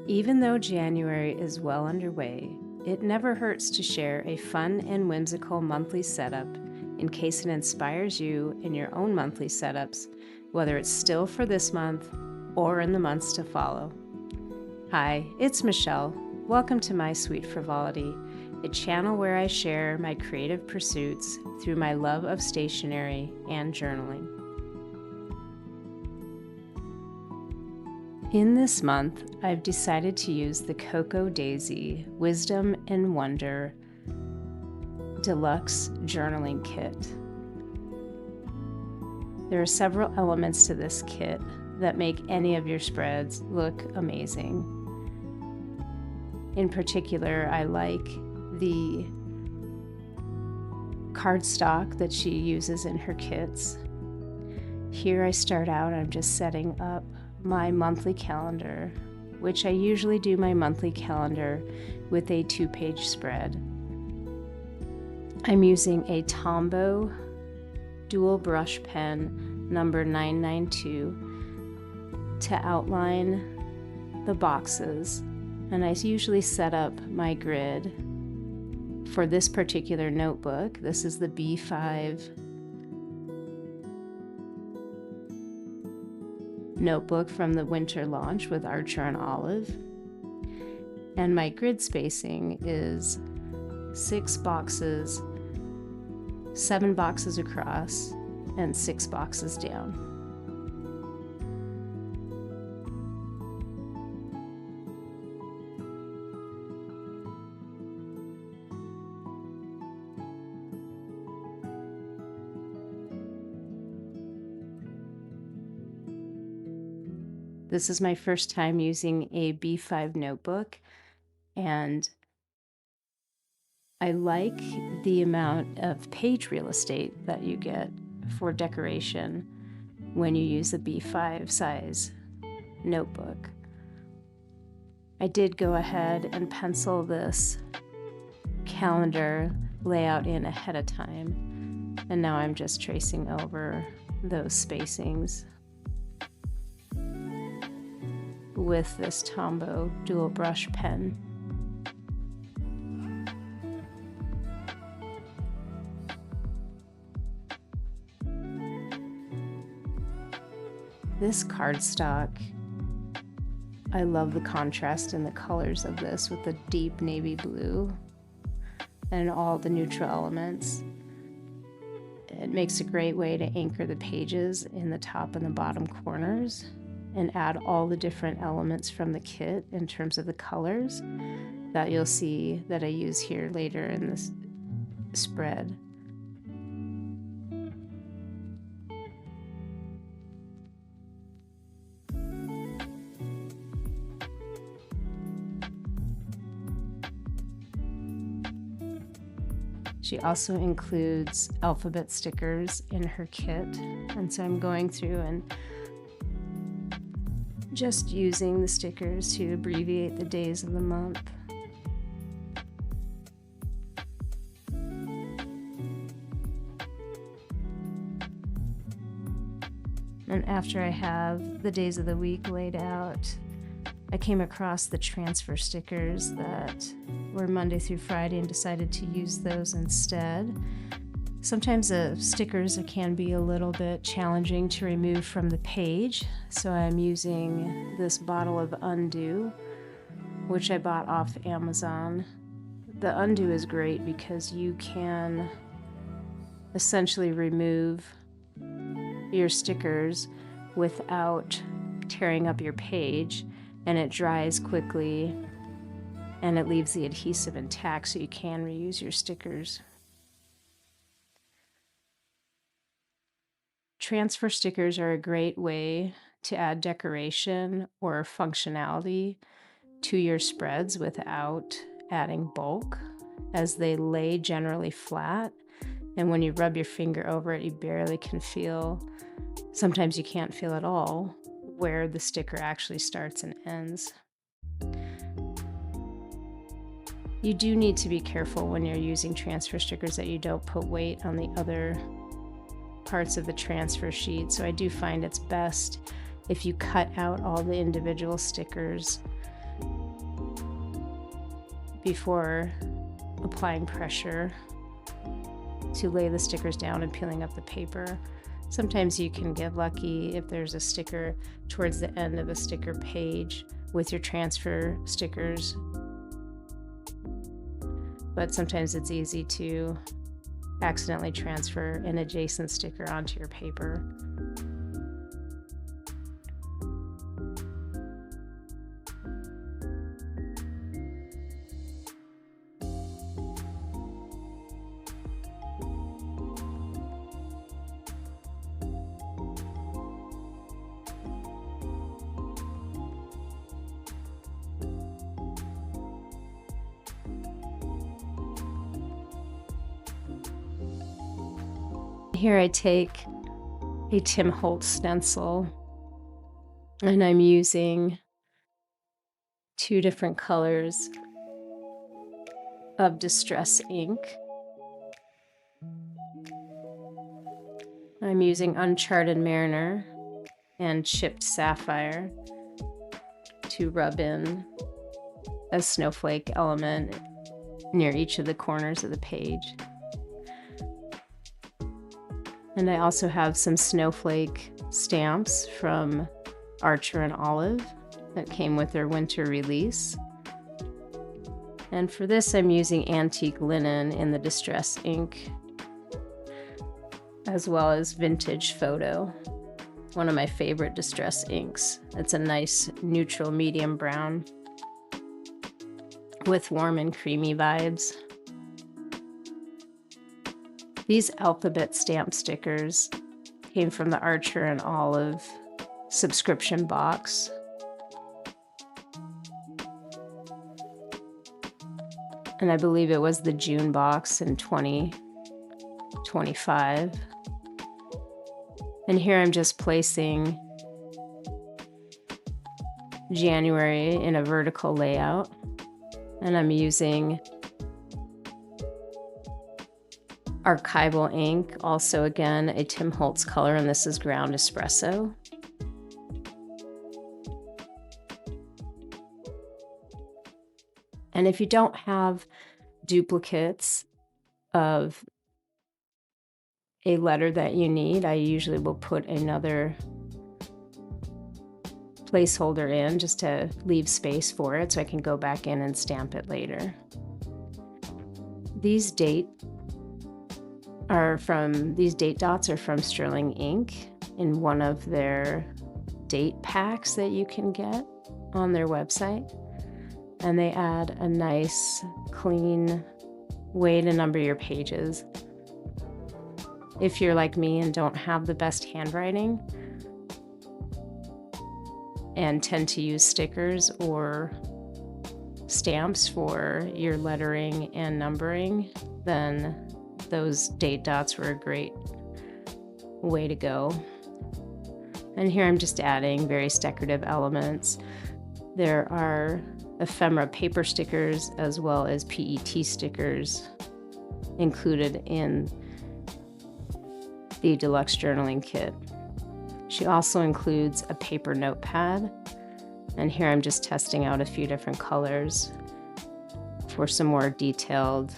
Even though January is well underway, it never hurts to share a fun and whimsical monthly setup in case it inspires you in your own monthly setups, whether it's still for this month or in the months to follow. Hi, it's Michelle. Welcome to My Sweet Frivolity, a channel where I share my creative pursuits through my love of stationery and journaling. In this month, I've decided to use the Cocoa Daisy Wisdom and Wonder Deluxe Journaling Kit. There are several elements to this kit that make any of your spreads look amazing. In particular, I like the cardstock that she uses in her kits. Here I start out, I'm just setting up my monthly calendar, which I usually do my monthly calendar with a 2-page spread. I'm using a Tombow dual brush pen number 992 to outline the boxes, and I usually set up my grid for this particular notebook. This is the B5 notebook from the winter launch with Archer and Olive, and my grid spacing is 6 boxes, 7 boxes across, and 6 boxes down. This is my first time using a B5 notebook, and I like the amount of page real estate that you get for decoration when you use the B5 size notebook. I did go ahead and pencil this calendar layout in ahead of time, and now I'm just tracing over those spacings with this Tombow dual brush pen. This cardstock, I love the contrast in the colors of this with the deep navy blue and all the neutral elements. It makes a great way to anchor the pages in the top and the bottom corners and add all the different elements from the kit in terms of the colors that you'll see that I use here later in this spread. She also includes alphabet stickers in her kit, and so I'm going through and just using the stickers to abbreviate the days of the month. And after I have the days of the week laid out, I came across the transfer stickers that were Monday through Friday and decided to use those instead. Sometimes the stickers can be a little bit challenging to remove from the page, so I'm using this bottle of Undo, which I bought off Amazon. The Undo is great because you can essentially remove your stickers without tearing up your page, and it dries quickly and it leaves the adhesive intact, so you can reuse your stickers. Transfer stickers are a great way to add decoration or functionality to your spreads without adding bulk, as they lay generally flat, and when you rub your finger over it, you barely can feel, sometimes you can't feel at all, where the sticker actually starts and ends. You do need to be careful when you're using transfer stickers that you don't put weight on the other parts of the transfer sheet, so I do find it's best if you cut out all the individual stickers before applying pressure to lay the stickers down and peeling up the paper. Sometimes you can get lucky if there's a sticker towards the end of a sticker page with your transfer stickers, but sometimes it's easy to accidentally transfer an adjacent sticker onto your paper. Here I take a Tim Holtz stencil and I'm using 2 different colors of distress ink. I'm using Uncharted Mariner and Chipped Sapphire to rub in a snowflake element near each of the corners of the page. And I also have some snowflake stamps from Archer and Olive that came with their winter release. And for this, I'm using antique linen in the distress ink, as well as vintage photo, one of my favorite distress inks. It's a nice neutral medium brown with warm and creamy vibes. These alphabet stamp stickers came from the Archer and Olive subscription box. And I believe it was the June box in 2025. And here I'm just placing January in a vertical layout. And I'm using archival ink, also again a Tim Holtz color, and this is ground espresso. And if you don't have duplicates of a letter that you need, I usually will put another placeholder in just to leave space for it so I can go back in and stamp it later. These date dots are from Sterling Ink in one of their date packs that you can get on their website. And they add a nice, clean way to number your pages. If you're like me and don't have the best handwriting and tend to use stickers or stamps for your lettering and numbering, then those date dots were a great way to go. And here I'm just adding various decorative elements. There are ephemera paper stickers as well as PET stickers included in the Deluxe journaling kit. She also includes a paper notepad, and here I'm just testing out a few different colors for some more detailed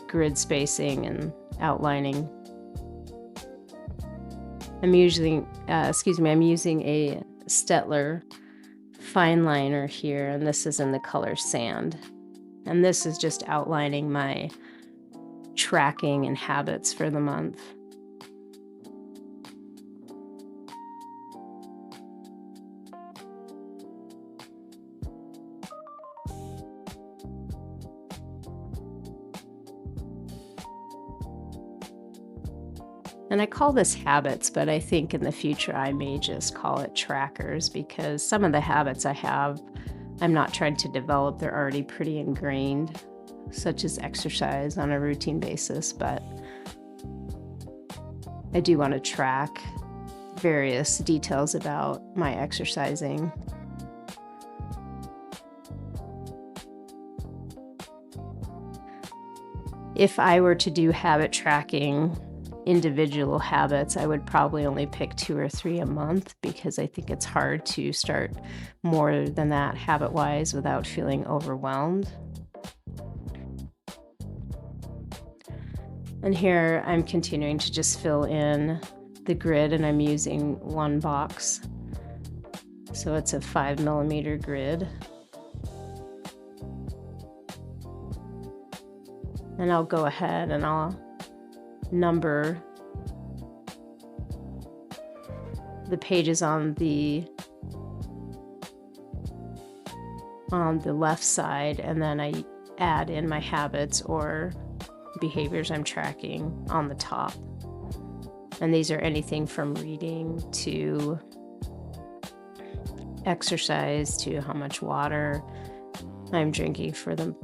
grid spacing and outlining. I'm using a Stettler fine liner here, and this is in the color Sand. And this is just outlining my tracking and habits for the month. And I call this habits, but I think in the future I may just call it trackers, because some of the habits I have, I'm not trying to develop. They're already pretty ingrained, such as exercise on a routine basis, but I do want to track various details about my exercising. If I were to do habit tracking individual habits, I would probably only pick 2 or 3 a month, because I think it's hard to start more than that habit-wise without feeling overwhelmed. And here I'm continuing to just fill in the grid, and I'm using one box. So it's a 5mm grid. And I'll go ahead and I'll number the pages on the left side, and then I add in my habits or behaviors I'm tracking on the top. And these are anything from reading to exercise to how much water I'm drinking for them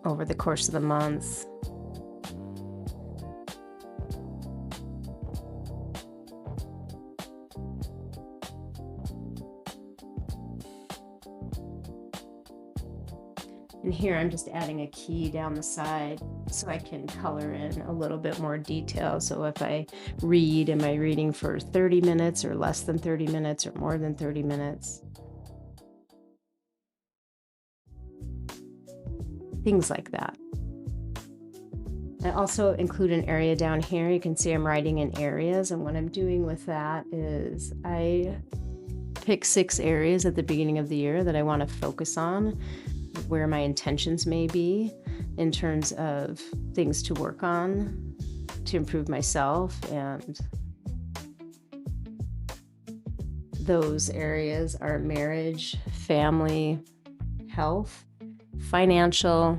over the course of the month. And here I'm just adding a key down the side so I can color in a little bit more detail. So if I read, am I reading for 30 minutes or less than 30 minutes or more than 30 minutes? Things like that. I also include an area down here. You can see I'm writing in areas, and what I'm doing with that is I pick 6 areas at the beginning of the year that I want to focus on, where my intentions may be in terms of things to work on to improve myself. And those areas are marriage, family, health, financial,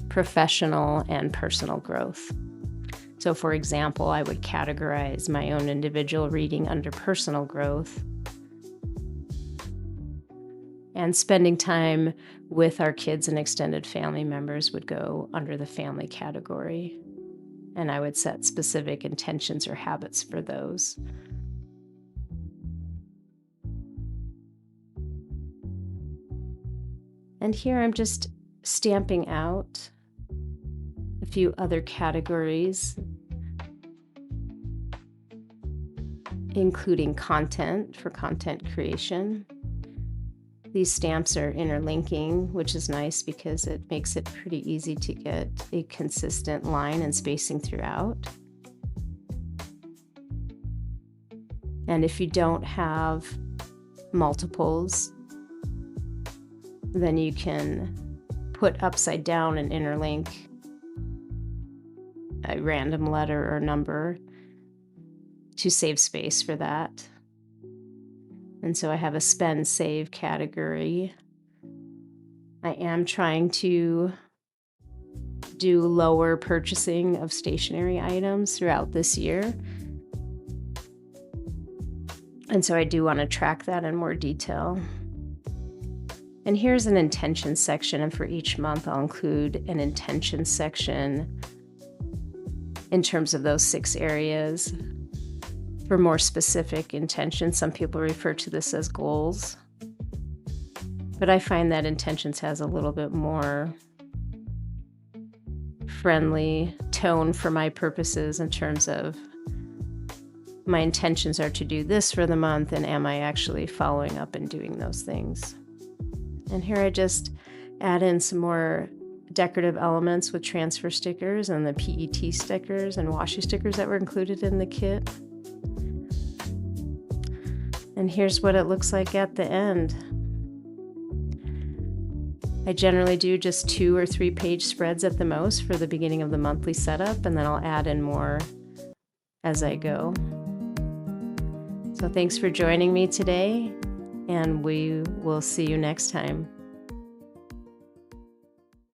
professional, and personal growth. So for example, I would categorize my own individual reading under personal growth, and spending time with our kids and extended family members would go under the family category. And I would set specific intentions or habits for those. And here I'm just stamping out a few other categories, including content for content creation. These stamps are interlinking, which is nice because it makes it pretty easy to get a consistent line and spacing throughout. And if you don't have multiples, then you can put upside down and interlink a random letter or number to save space for that. And so I have a spend save category. I am trying to do lower purchasing of stationery items throughout this year. And so I do want to track that in more detail. And here's an intention section, and for each month I'll include an intention section in terms of those 6 areas. For more specific intentions, some people refer to this as goals, but I find that intentions has a little bit more friendly tone for my purposes in terms of my intentions are to do this for the month, and am I actually following up and doing those things. And here I just add in some more decorative elements with transfer stickers and the PET stickers and washi stickers that were included in the kit. And here's what it looks like at the end. I generally do just 2 or 3 page spreads at the most for the beginning of the monthly setup, and then I'll add in more as I go. So thanks for joining me today, and we will see you next time.